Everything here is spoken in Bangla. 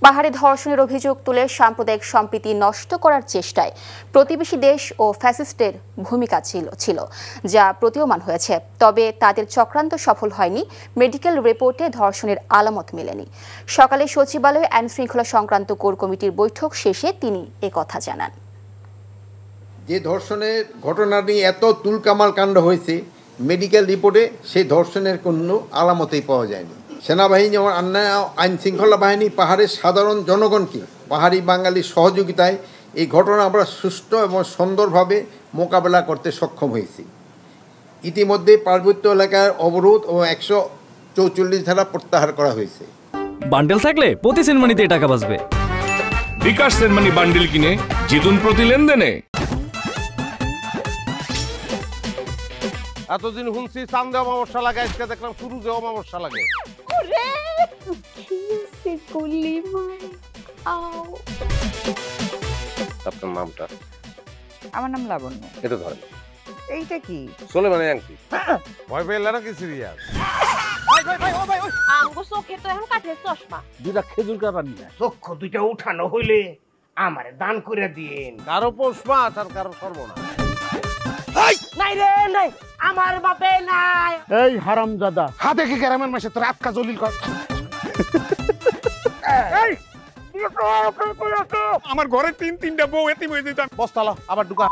পাহাড়ে ধর্ষণের অভিযোগ তুলে সাম্প্রদায়িক সম্প্রীতি নষ্ট করার চেষ্টায় প্রতিবেশী দেশ ও ফ্যাসিস্টের ভূমিকা ছিল যা প্রতীয়মান হয়েছে। তবে তাদের চক্রান্ত সফল হয়নি। মেডিকেল রিপোর্টে ধর্ষণের আলামত মেলেনি। সকালে সচিবালয়ে আইন শৃঙ্খলা সংক্রান্ত কোর কমিটির বৈঠক শেষে তিনি একথা জানান। যে ধর্ষণের ঘটনা নিয়ে এত তুলকামাল কাণ্ড হয়েছে, মেডিকেল রিপোর্টে সেই ধর্ষণের কোনো আলামতেই পাওয়া যায়নি। সেনাবাহিনী ও অন্যান্য আইন শৃঙ্খলা বাহিনী পাহাড়ের সাধারণ জনগণকে পাহাড়ি বাঙালির সহযোগিতায় এই ঘটনা আমরা সুষ্ঠু এবং সুন্দরভাবে মোকাবেলা করতে সক্ষম হয়েছি। ইতিমধ্যে পার্বত্য এলাকার অবরোধ ও 144 ধারা প্রত্যাহার করা হয়েছে। বান্ডেল থাকলে প্রতি সেনমানিতে টাকা বাঁচবে। বিকাশ সেনমানি বান্ডেল কিনে জিতুন প্রতি লেনদেনে। এতদিন শুনছি চাঁদে অমাবস্যা লাগে, আজকে দেখলাম সূর্যে অমাবস্যা লাগে। আপনার নামটা? আমার নাম লাবণ্য। এটা ধরেন। এইটা কি? সোলেমানি আংটি। ভয় পেলে নাকি সিরিয়াস? আমগো চোখে তো এখন কাঠের চশমা। দুইটা খেজুর কাটা নিয়ে চক্ষু দুইটা উঠানো হইলে আমারে দান করে দিন। কারো পোষ মাছ আর কারো সর্বনাশ। নাই রে নাই, আমার বাপে নাই। এই হারামজাদা, হাতে কি গ্রামের মাসে তোর আটকা জলিল কর। আমার ঘরে তিনটা বউ এতিম হয়ে যেত। বস্তালা আবার ঢুকা।